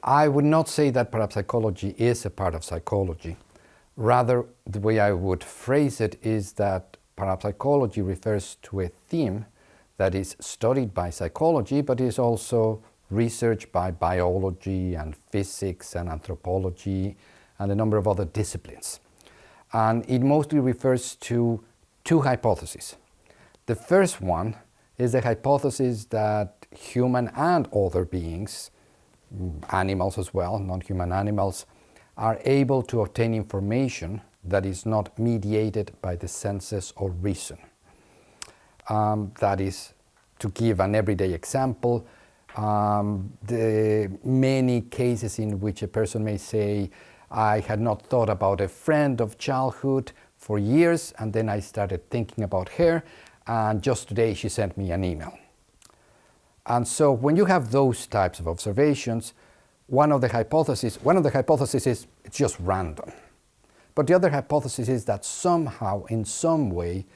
I would not say that parapsychology is a part of psychology. Rather, the way I would phrase it is that parapsychology refers to a theme that is studied by psychology, but is also researched by biology and physics and anthropology and a number of other disciplines. And it mostly refers to two hypotheses. The first one is the hypothesis that human and other beings, animals as well, non-human animals, are able to obtain information that is not mediated by the senses or reason. That is, to give an everyday example, the many cases in which a person may say, I had not thought about a friend of childhood for years, and then I started thinking about her, and just today she sent me an email. And so when you have those types of observations, one of the hypotheses is it's just random. But the other hypothesis is that somehow, in some way,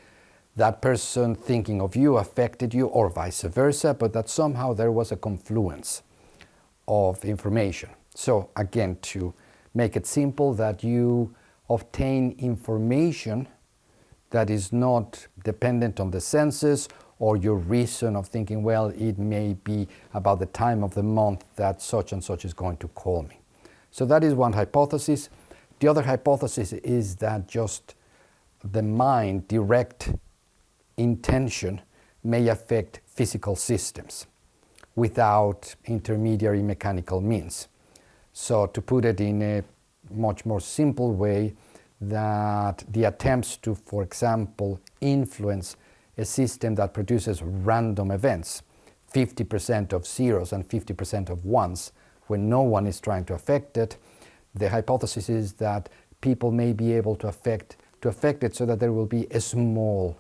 that person thinking of you affected you, or vice versa, but that somehow there was a confluence of information. So again, to make it simple, that you obtain information that is not dependent on the senses or your reason of thinking, well, it may be about the time of the month that such and such is going to call me. So that is one hypothesis. The other hypothesis is that just the mind, direct intention, may affect physical systems without intermediary mechanical means. So to put it in a much more simple way, that the attempts to, for example, influence a system that produces random events, 50% of zeros and 50% of ones, when no one is trying to affect it, the hypothesis is that people may be able to affect it so that there will be a small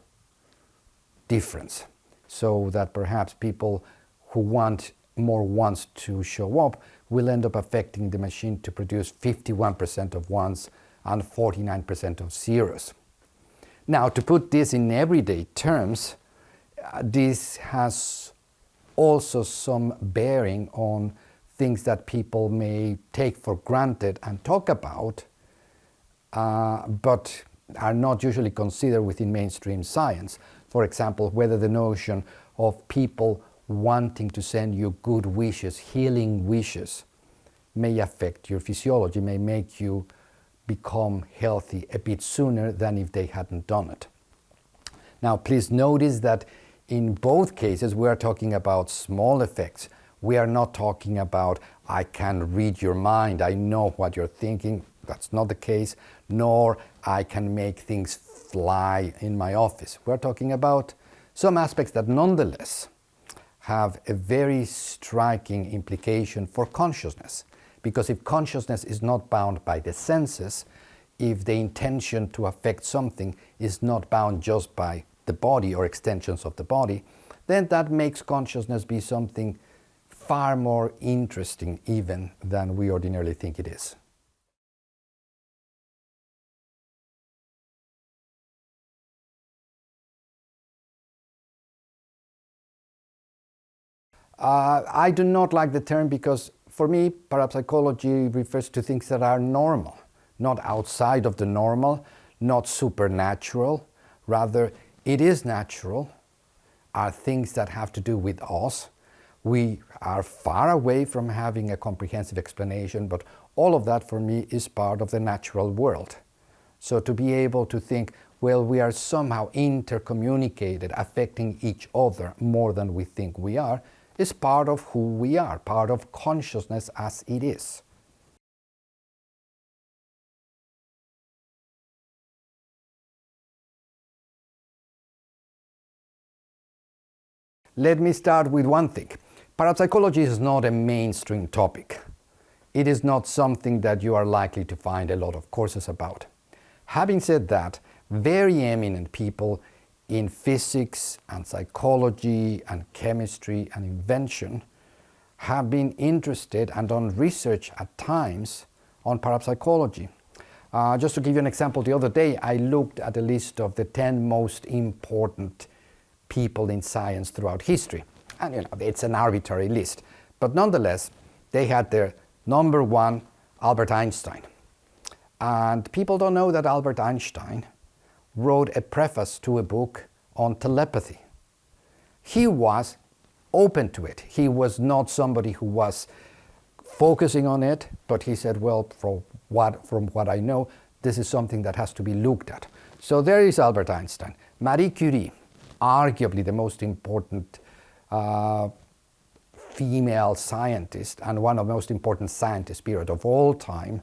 difference, so that perhaps people who want more ones to show up will end up affecting the machine to produce 51% of ones and 49% of zeros. Now, to put this in everyday terms, this has also some bearing on things that people may take for granted and talk about, but are not usually considered within mainstream science. For example, whether the notion of people wanting to send you good wishes, healing wishes, may affect your physiology, may make you become healthy a bit sooner than if they hadn't done it. Now, please notice that in both cases we are talking about small effects. We are not talking about, I can read your mind, I know what you're thinking. That's not the case. Nor I can make things fly in my office. We're talking about some aspects that nonetheless have a very striking implication for consciousness. Because if consciousness is not bound by the senses, if the intention to affect something is not bound just by the body or extensions of the body, then that makes consciousness be something far more interesting even than we ordinarily think it is. I do not like the term because for me, parapsychology refers to things that are normal, not outside of the normal, not supernatural. Rather, it is natural, are things that have to do with us. We are far away from having a comprehensive explanation, but all of that for me is part of the natural world. So to be able to think, well, we are somehow intercommunicated, affecting each other more than we think we are, is part of who we are, part of consciousness as it is. Let me start with one thing. Parapsychology is not a mainstream topic. It is not something that you are likely to find a lot of courses about. Having said that, very eminent people in physics and psychology and chemistry and invention have been interested and done research at times on parapsychology. Just to give you an example, the other day I looked at a list of the 10 most important people in science throughout history. And it's an arbitrary list. But nonetheless, they had their Number one, Albert Einstein. And people don't know that Albert Einstein wrote a preface to a book on telepathy. He was open to it. He was not somebody who was focusing on it, but he said, well, from what I know, this is something that has to be looked at. So there is Albert Einstein. Marie Curie, arguably the most important female scientist and one of the most important scientists, period, of all time,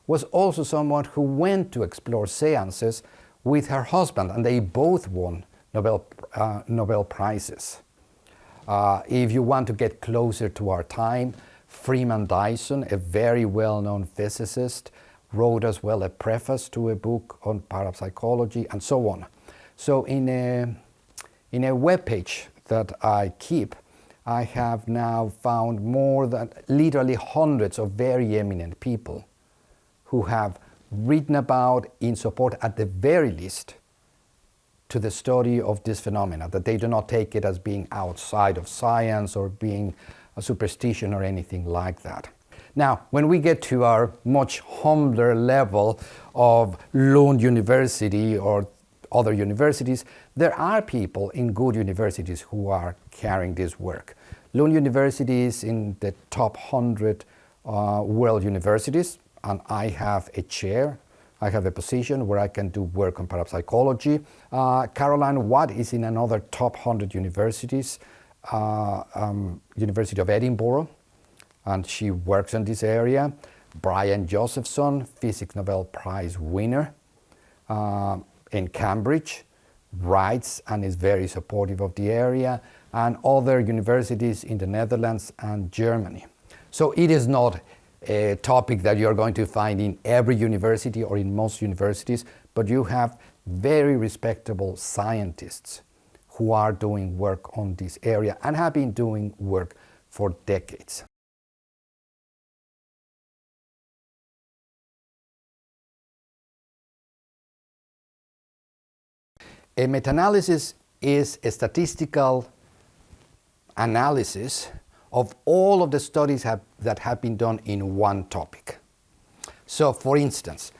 was also someone who went to explore seances with her husband, and they both won Nobel Prizes. If you want to get closer to our time, Freeman Dyson, a very well-known physicist, wrote as well a preface to a book on parapsychology, and so on. So in a web page that I keep, I have now found more than literally hundreds of very eminent people who have written about, in support at the very least, to the study of this phenomena, that they do not take it as being outside of science or being a superstition or anything like that. Now, when we get to our much humbler level of Lunds University or other universities, there are people in good universities who are carrying this work. Lunds University is in the top 100 world universities, and I have a chair. I have a position where I can do work on parapsychology. Caroline Watt is in another top 100 universities, University of Edinburgh, and she works in this area. Brian Josephson, Physics Nobel Prize winner in Cambridge, writes and is very supportive of the area, and other universities in the Netherlands and Germany. So it is not a topic that you're going to find in every university or in most universities, but you have very respectable scientists who are doing work on this area and have been doing work for decades. A meta-analysis is a statistical analysis of all of the studies that have been done in one topic. So, for instance,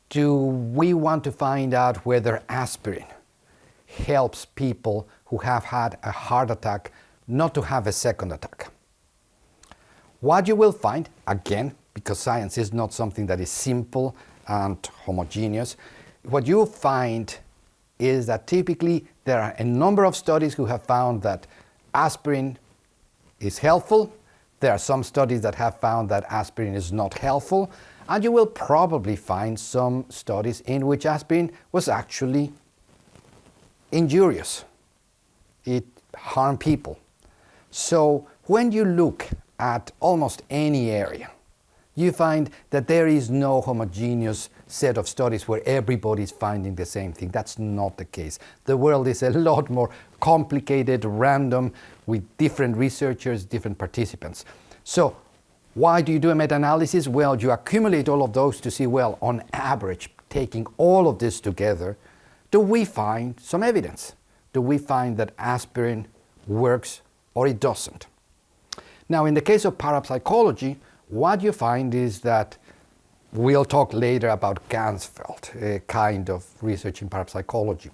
do we want to find out whether aspirin helps people who have had a heart attack not to have a second attack? What you will find, again, because science is not something that is simple and homogeneous, what you find is that typically there are a number of studies who have found that aspirin is helpful. There are some studies that have found that aspirin is not helpful, and you will probably find some studies in which aspirin was actually injurious. It harmed people. So when you look at almost any area, you find that there is no homogeneous set of studies where everybody is finding the same thing. That's not the case. The world is a lot more complicated, random, with different researchers, different participants. So why do you do a meta-analysis? Well, you accumulate all of those to see, well, on average, taking all of this together, do we find some evidence? Do we find that aspirin works or it doesn't? Now, in the case of parapsychology, what you find is that we'll talk later about Ganzfeld, a kind of research in parapsychology.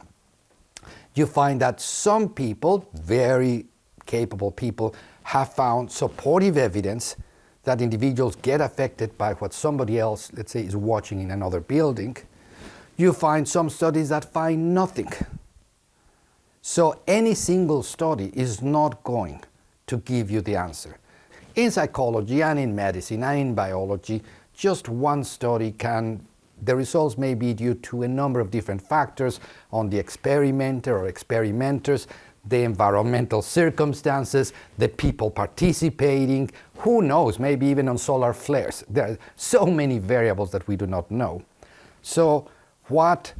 You find that some people, very capable people, have found supportive evidence that individuals get affected by what somebody else, let's say, is watching in another building. You find some studies that find nothing. So any single study is not going to give you the answer. In psychology and in medicine and in biology, just one study the results may be due to a number of different factors on the experimenter or experimenters, the environmental circumstances, the people participating, who knows, maybe even on solar flares. There are so many variables that we do not know. So what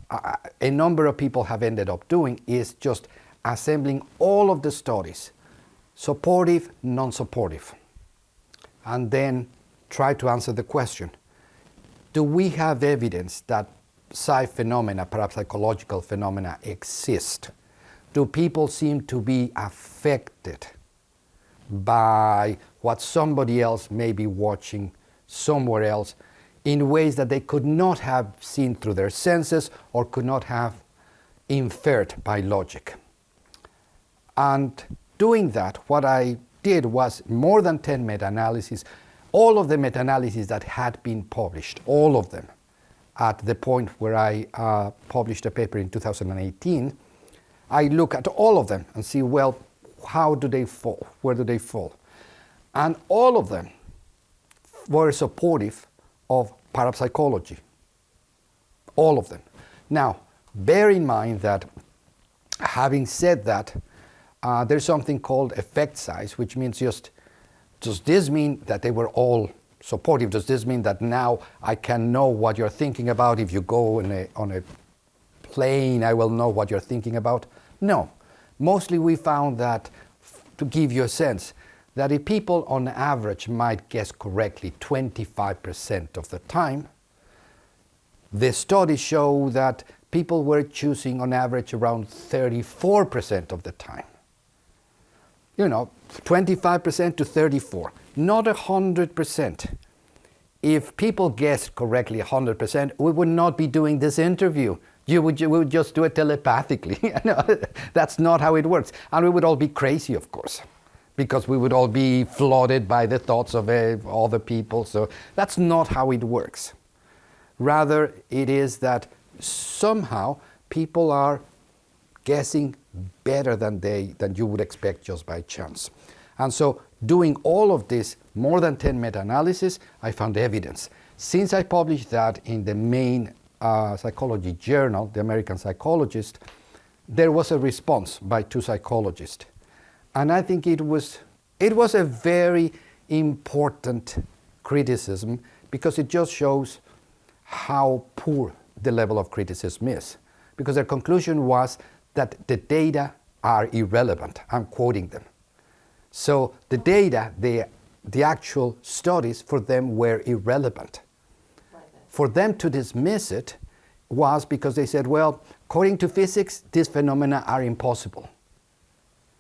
a number of people have ended up doing is just assembling all of the studies, supportive, non-supportive, and then try to answer the question, do we have evidence that psi-phenomena, parapsychological phenomena, exist? Do people seem to be affected by what somebody else may be watching somewhere else in ways that they could not have seen through their senses or could not have inferred by logic. And doing that, what I did was more than 10 meta-analyses, all of the meta-analyses that had been published, all of them, at the point where I published a paper in 2018, I look at all of them and see, well, how do they fall? Where do they fall? And all of them were supportive of parapsychology. All of them. Now, bear in mind that, having said that, there's something called effect size, which means just, does this mean that they were all supportive? Does this mean that now I can know what you're thinking about? If you go on a plane, I will know what you're thinking about? No. Mostly we found that, to give you a sense, that if people on average might guess correctly 25% of the time, the studies show that people were choosing on average around 34% of the time. 25% to 34%, not 100%. If people guessed correctly 100%, we would not be doing this interview. We would just do it telepathically. That's not how it works. And we would all be crazy, of course, because we would all be flooded by the thoughts of other people. So that's not how it works. Rather, it is that somehow people are guessing better than you would expect just by chance. And so, doing all of this, more than 10 meta-analysis, I found evidence. Since I published that in the main psychology journal, the American Psychologist, there was a response by 2 psychologists. And I think it was a very important criticism, because it just shows how poor the level of criticism is. Because their conclusion was that the data are irrelevant. I'm quoting them. So the data, the actual studies for them were irrelevant. For them to dismiss it was because they said, well, according to physics, these phenomena are impossible.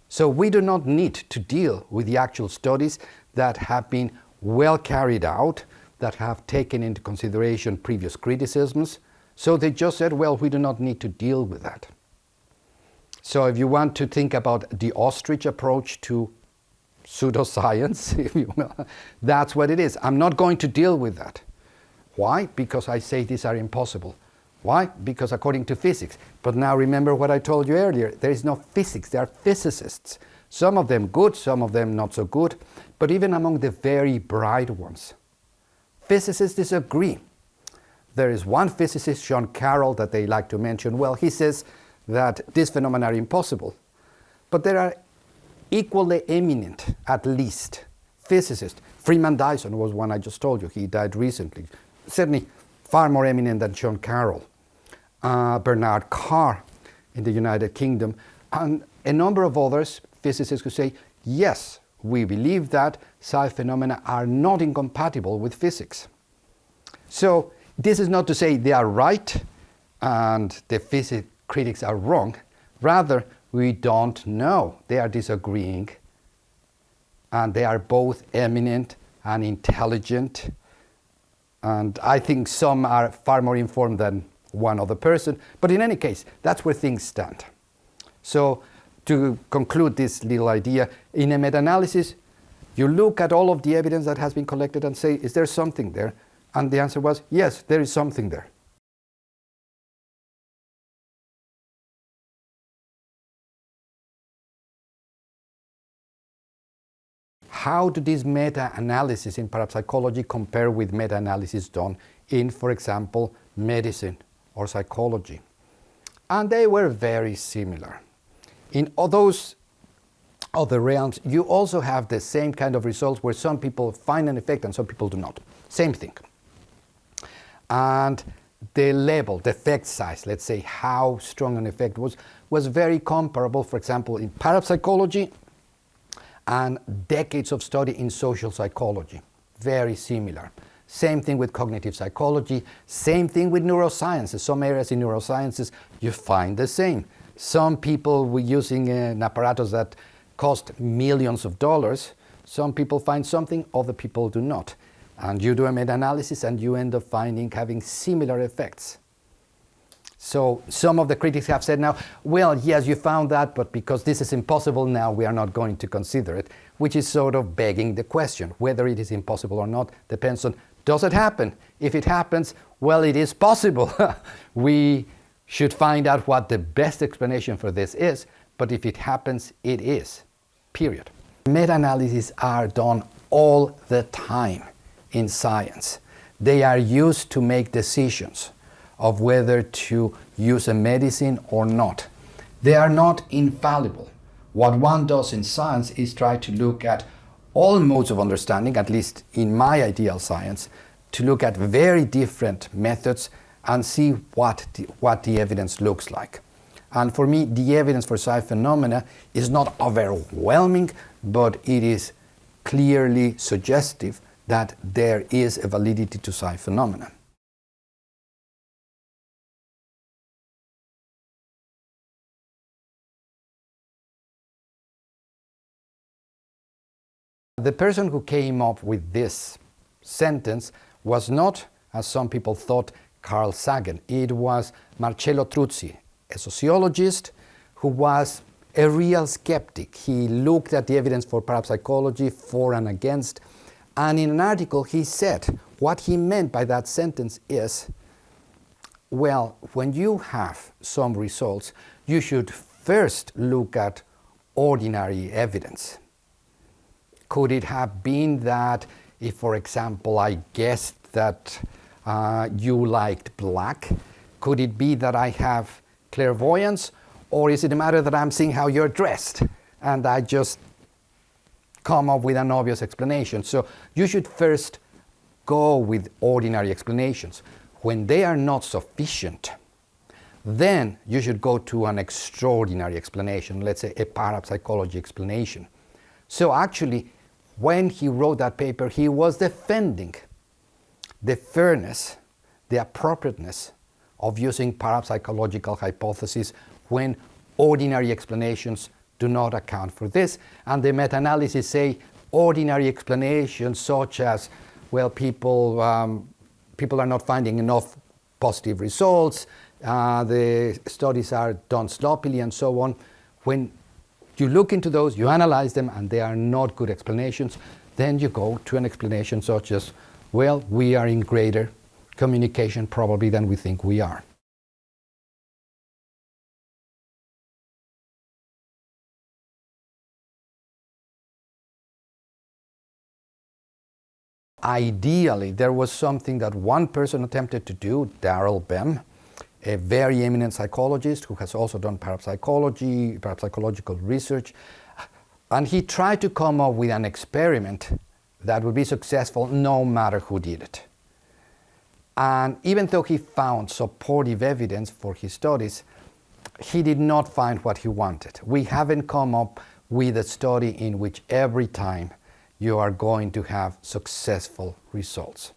So we do not need to deal with the actual studies that have been well carried out, that have taken into consideration previous criticisms. So they just said, well, we do not need to deal with that. So if you want to think about the ostrich approach to pseudoscience, if you will, that's what it is. I'm not going to deal with that. Why? Because I say these are impossible. Why? Because according to physics. But now remember what I told you earlier. There is no physics. There are physicists. Some of them good, some of them not so good. But even among the very bright ones, physicists disagree. There is one physicist, Sean Carroll, that they like to mention. Well, he says that these phenomena are impossible. But there are equally eminent, at least, physicists. Freeman Dyson was one I just told you. He died recently. Certainly far more eminent than Sean Carroll. Bernard Carr in the United Kingdom. And a number of others, physicists, who say, yes, we believe that psi phenomena are not incompatible with physics. So this is not to say they are right and the physics critics are wrong. Rather, we don't know. They are disagreeing. And they are both eminent and intelligent. And I think some are far more informed than one other person. But in any case, that's where things stand. So to conclude this little idea, in a meta-analysis, you look at all of the evidence that has been collected and say, is there something there? And the answer was, yes, there is something there. How do these meta-analyses in parapsychology compare with meta-analysis done in, for example, medicine or psychology? And they were very similar. In all those other realms, you also have the same kind of results where some people find an effect and some people do not. Same thing. And the level, the effect size, let's say how strong an effect was very comparable, for example, in parapsychology and decades of study in social psychology. Very similar. Same thing with cognitive psychology, same thing with neurosciences. Some areas in neurosciences you find the same. Some people were using an apparatus that cost millions of dollars. Some people find something, other people do not. And you do a meta-analysis and you end up having similar effects. So some of the critics have said now, well, yes, you found that, but because this is impossible now, we are not going to consider it, which is sort of begging the question. Whether it is impossible or not depends on, does it happen? If it happens, well, it is possible. We should find out what the best explanation for this is, but if it happens, it is, period. Meta-analyses are done all the time in science. They are used to make decisions of whether to use a medicine or not. They are not infallible. What one does in science is try to look at all modes of understanding, at least in my ideal science, to look at very different methods and see what the evidence looks like. And for me, the evidence for psi phenomena is not overwhelming, but it is clearly suggestive that there is a validity to psi phenomena. The person who came up with this sentence was not, as some people thought, Carl Sagan. It was Marcello Truzzi, a sociologist who was a real skeptic. He looked at the evidence for parapsychology, for and against, and in an article he said what he meant by that sentence is, well, when you have some results, you should first look at ordinary evidence. Could it have been that if, for example, I guessed that you liked black, could it be that I have clairvoyance, or is it a matter that I'm seeing how you're dressed and I just come up with an obvious explanation? So you should first go with ordinary explanations. When they are not sufficient, then you should go to an extraordinary explanation, let's say a parapsychology explanation. So actually, when he wrote that paper, he was defending the fairness, the appropriateness of using parapsychological hypotheses when ordinary explanations do not account for this. And the meta-analysis say ordinary explanations such as, well, people are not finding enough positive results, the studies are done sloppily and so on. When you look into those, you analyze them, and they are not good explanations, then you go to an explanation such as, well, we are in greater communication probably than we think we are. Ideally, there was something that one person attempted to do, Darrell Bem, a very eminent psychologist who has also done parapsychology, parapsychological research, and he tried to come up with an experiment that would be successful no matter who did it. And even though he found supportive evidence for his studies, he did not find what he wanted. We haven't come up with a study in which every time you are going to have successful results.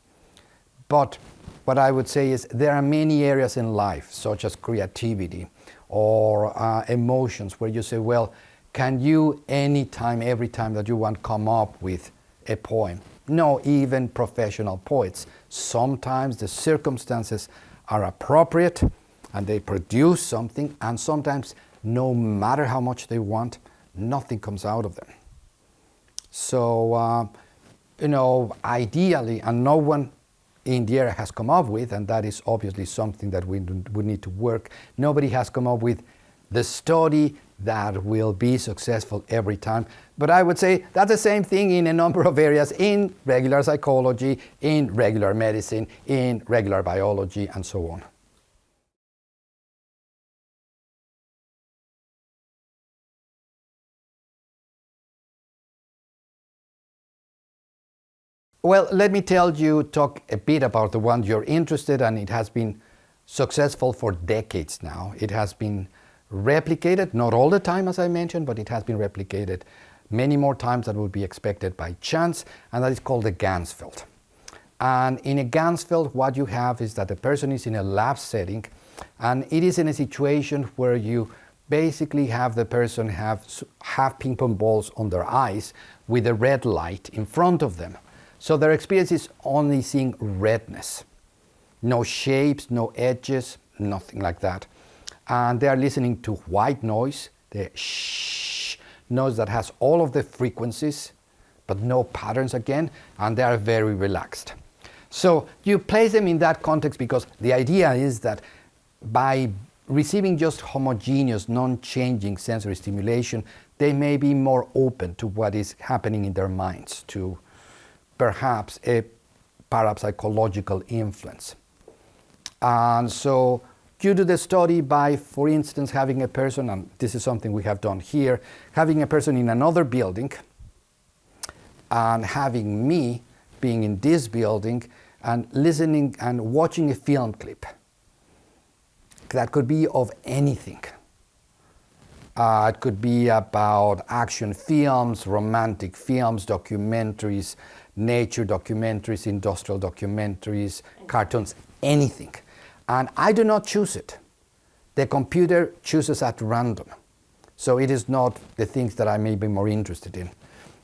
But what I would say is there are many areas in life, such as creativity or emotions, where you say, well, can you anytime, every time that you want, come up with a poem? No, even professional poets. Sometimes the circumstances are appropriate and they produce something, and sometimes no matter how much they want, nothing comes out of them. So, ideally, and no one in the area has come up with, and that is obviously something that we need to work, nobody has come up with the study that will be successful every time. But I would say that's the same thing in a number of areas, in regular psychology, in regular medicine, in regular biology, and so on. Well, let me talk a bit about the one you're interested in. It has been successful for decades now. It has been replicated, not all the time as I mentioned, but it has been replicated many more times than would be expected by chance, and that is called the Ganzfeld. And in a Ganzfeld, what you have is that the person is in a lab setting, and it is in a situation where you basically have the person have ping pong balls on their eyes with a red light in front of them. So their experience is only seeing redness. No shapes, no edges, nothing like that. And they are listening to white noise, the shh noise that has all of the frequencies, but no patterns again, and they are very relaxed. So you place them in that context because the idea is that by receiving just homogeneous, non-changing sensory stimulation, they may be more open to what is happening in their minds, to perhaps a parapsychological influence. And so you do the study by, for instance, having a person, and this is something we have done here, having a person in another building and having me being in this building and listening and watching a film clip. That could be of anything. It could be about action films, romantic films, documentaries, nature documentaries, industrial documentaries, cartoons, anything. And I do not choose it. The computer chooses at random. So it is not the things that I may be more interested in.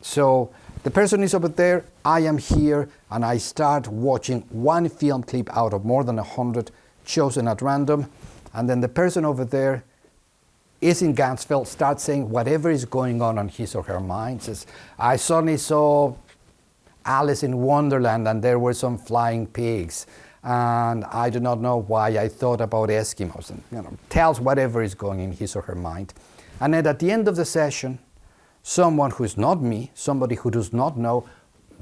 So the person is over there, I am here, and I start watching one film clip out of more than 100 chosen at random. And then the person over there is in Ganzfeld, starts saying whatever is going on his or her mind. Says, I suddenly saw Alice in Wonderland and there were some flying pigs. And I do not know why I thought about Eskimos. And tells whatever is going in his or her mind. And then at the end of the session, someone who is not me, somebody who does not know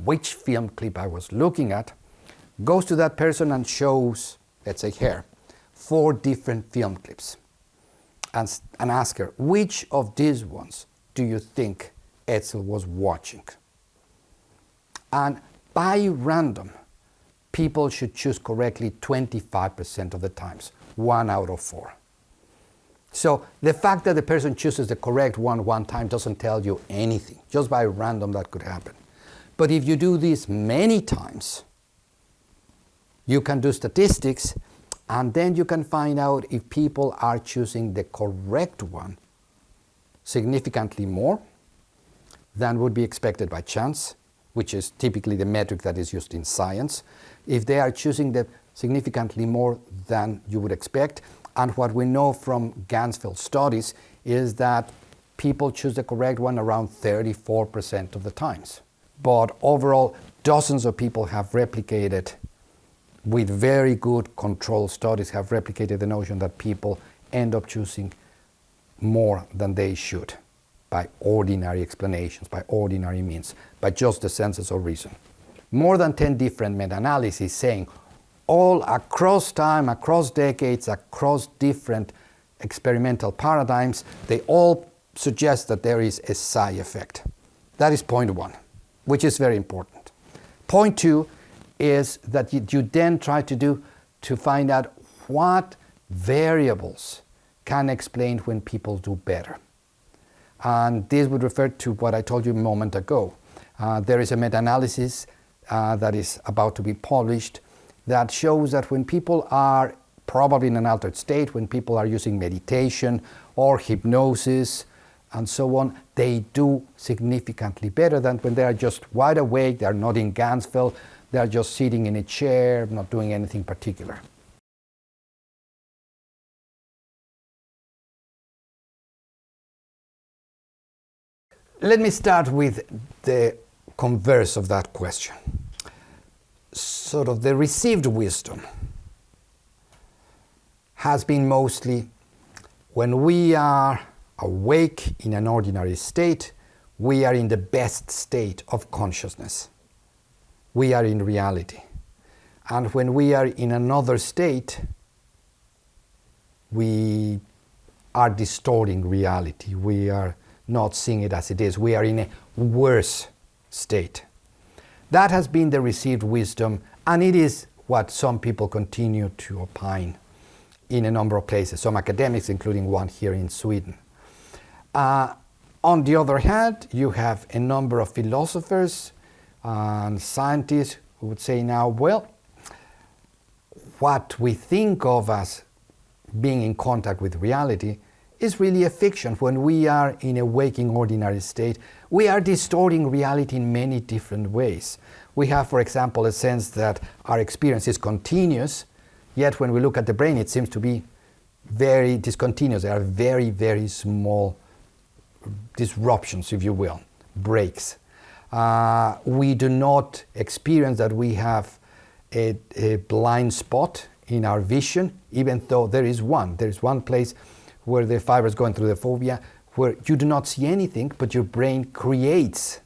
which film clip I was looking at, goes to that person and shows, let's say here, 4 different film clips and ask her, which of these ones do you think Etzel was watching? And by random, people should choose correctly 25% of the times, 1 out of 4. So the fact that the person chooses the correct one time doesn't tell you anything. Just by random that could happen. But if you do this many times, you can do statistics and then you can find out if people are choosing the correct one significantly more than would be expected by chance, which is typically the metric that is used in science. If they are choosing the significantly more than you would expect, and what we know from Ganzfeld studies is that people choose the correct one around 34% of the times. But overall, dozens of people have replicated, with very good control studies, have replicated the notion that people end up choosing more than they should by ordinary explanations, by ordinary means, by just the senses of reason. More than 10 different meta-analyses saying all across time, across decades, across different experimental paradigms, they all suggest that there is a psi effect. That is point 1, which is very important. Point 2 is that you then try to find out what variables can explain when people do better. And this would refer to what I told you a moment ago. There is a meta-analysis that is about to be published that shows that when people are probably in an altered state, when people are using meditation or hypnosis and so on, they do significantly better than when they are just wide awake, they are not in Ganzfeld, they are just sitting in a chair, not doing anything particular. Let me start with the converse of that question. Sort of the received wisdom has been mostly when we are awake in an ordinary state, we are in the best state of consciousness. We are in reality. And when we are in another state, we are distorting reality. We are not seeing it as it is. We are in a worse state. That has been the received wisdom, and it is what some people continue to opine in a number of places, some academics, including one here in Sweden. On the other hand, you have a number of philosophers and scientists who would say now, well, what we think of as being in contact with reality is really a fiction. When we are in a waking ordinary state, we are distorting reality in many different ways. We have, for example, a sense that our experience is continuous, yet when we look at the brain, it seems to be very discontinuous. There are very, very small disruptions, if you will, breaks. We do not experience that we have a blind spot in our vision, even though there is one. There is one place where the fiber is going through the fovea, where you do not see anything, but your brain creates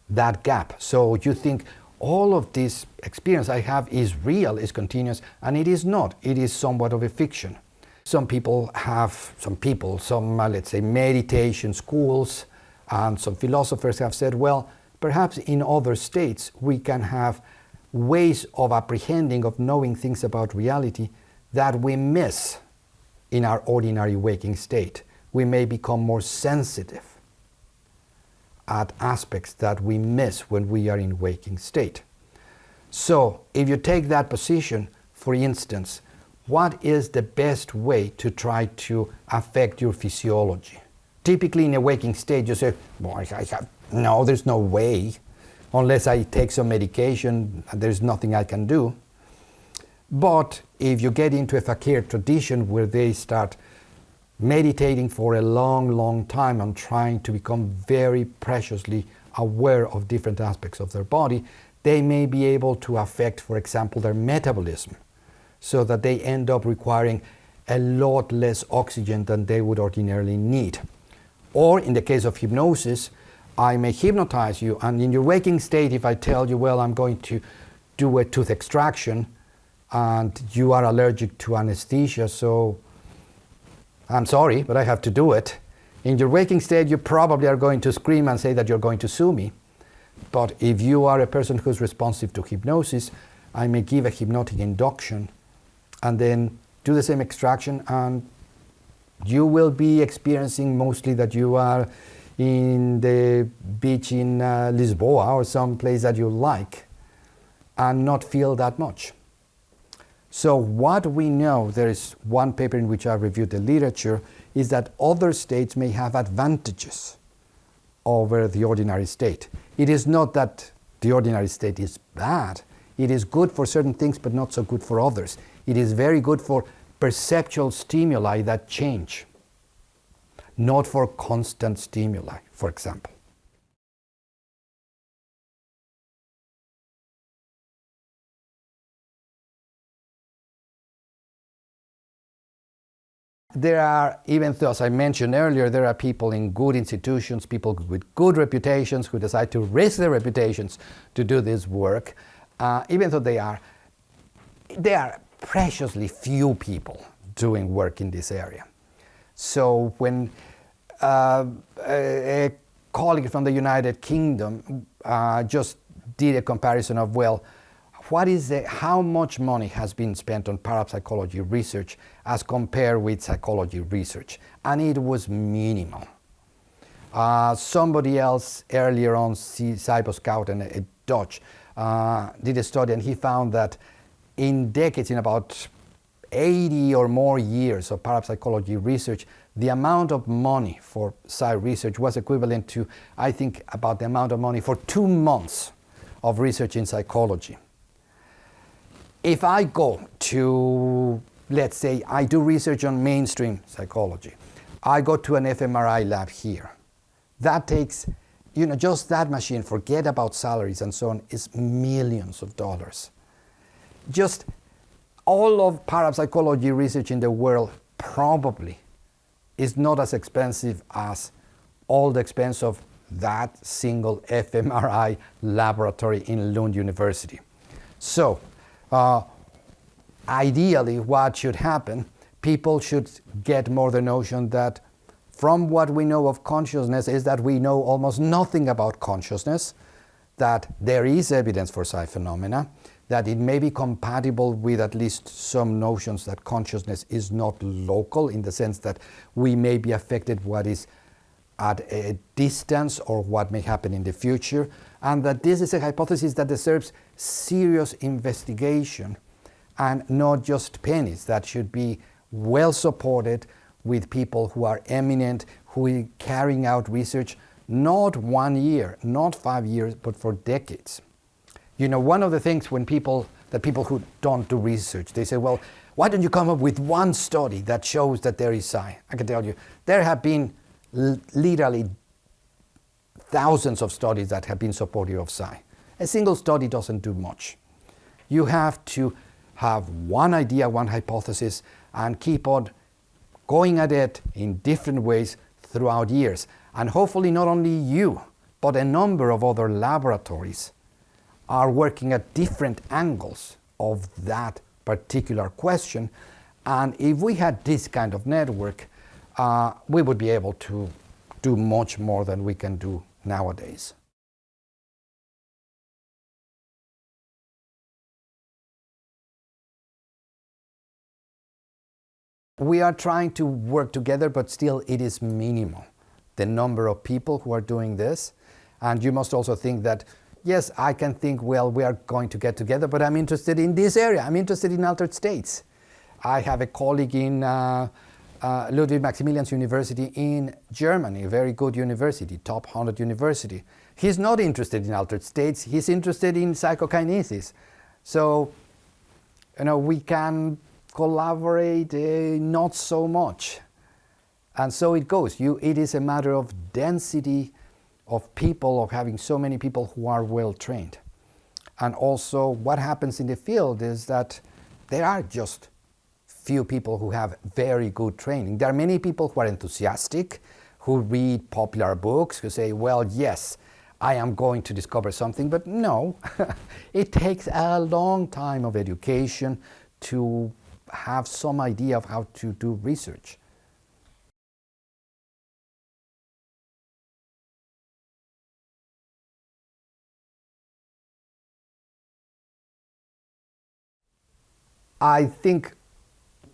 that gap. So you think all of this experience I have is real, is continuous, and it is not. It is somewhat of a fiction. Some let's say, meditation schools and some philosophers have said, well, perhaps in other states we can have ways of apprehending, of knowing things about reality that we miss in our ordinary waking state. We may become more sensitive at aspects that we miss when we are in waking state. So if you take that position, for instance, what is the best way to try to affect your physiology? Typically in a waking state you say, well, no, there's no way. Unless I take some medication, there's nothing I can do. But if you get into a fakir tradition where they start meditating for a long, long time and trying to become very preciously aware of different aspects of their body, they may be able to affect, for example, their metabolism, so that they end up requiring a lot less oxygen than they would ordinarily need. Or in the case of hypnosis, I may hypnotize you, and in your waking state, if I tell you, well, I'm going to do a tooth extraction, and you are allergic to anesthesia, so I'm sorry, but I have to do it. In your waking state, you probably are going to scream and say that you're going to sue me. But if you are a person who's responsive to hypnosis, I may give a hypnotic induction and then do the same extraction, and you will be experiencing mostly that you are in the beach in Lisboa or some place that you like, and not feel that much. So what we know, there is one paper in which I reviewed the literature, is that other states may have advantages over the ordinary state. It is not that the ordinary state is bad. It is good for certain things, but not so good for others. It is very good for perceptual stimuli that change, not for constant stimuli, for example. There are, even though, as I mentioned earlier, there are people in good institutions, people with good reputations who decide to risk their reputations to do this work, even though they are preciously few people doing work in this area. So when a colleague from the United Kingdom just did a comparison of, well, how much money has been spent on parapsychology research as compared with psychology research? And it was minimal. Somebody else earlier on, Scouten, a Dutch, did a study, and he found that in decades, in about 80 or more years of parapsychology research, the amount of money for psy research was equivalent to, I think, about the amount of money for 2 months of research in psychology. If I go to, let's say, I do research on mainstream psychology, I go to an fMRI lab here. That takes, just that machine, forget about salaries and so on, is millions of dollars. Just all of parapsychology research in the world probably is not as expensive as all the expense of that single fMRI laboratory in Lunds University. So, ideally, what should happen, people should get more the notion that from what we know of consciousness is that we know almost nothing about consciousness, that there is evidence for psi phenomena, that it may be compatible with at least some notions that consciousness is not local, in the sense that we may be affected what is at a distance or what may happen in the future, and that this is a hypothesis that deserves serious investigation and not just pennies, that should be well supported with people who are eminent, who are carrying out research not 1 year, not 5 years, but for decades. One of the things when people who don't do research, they say, well, why don't you come up with one study that shows that there is psi? I can tell you, there have been literally thousands of studies that have been supportive of psi. A single study doesn't do much. You have to have one idea, one hypothesis, and keep on going at it in different ways throughout years. And hopefully not only you, but a number of other laboratories are working at different angles of that particular question. And if we had this kind of network, we would be able to do much more than we can do nowadays. We are trying to work together, but still it is minimal, the number of people who are doing this. And you must also think that, yes, I can think, well, we are going to get together, but I'm interested in this area. I'm interested in altered states. I have a colleague in Ludwig Maximilians University in Germany, a very good university, top 100 university. He's not interested in altered states. He's interested in psychokinesis. So, we can collaborate not so much. And so it goes. It is a matter of density of people, of having so many people who are well trained. And also what happens in the field is that there are just few people who have very good training. There are many people who are enthusiastic, who read popular books, who say, well, yes, I am going to discover something, but no, it takes a long time of education to have some idea of how to do research. I think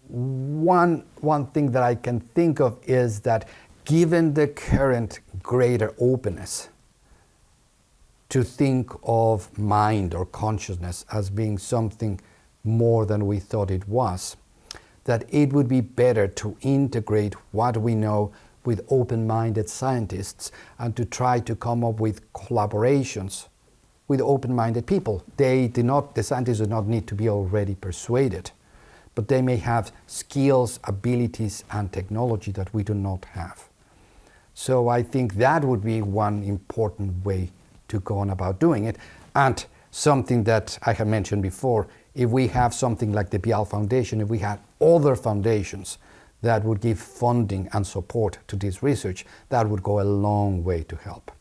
one thing that I can think of is that given the current greater openness to think of mind or consciousness as being something more than we thought it was, that it would be better to integrate what we know with open-minded scientists and to try to come up with collaborations with open-minded people. The scientists do not need to be already persuaded, but they may have skills, abilities, and technology that we do not have. So I think that would be one important way to go on about doing it. And something that I have mentioned before, if we have something like the Bial Foundation, if we had other foundations that would give funding and support to this research, that would go a long way to help.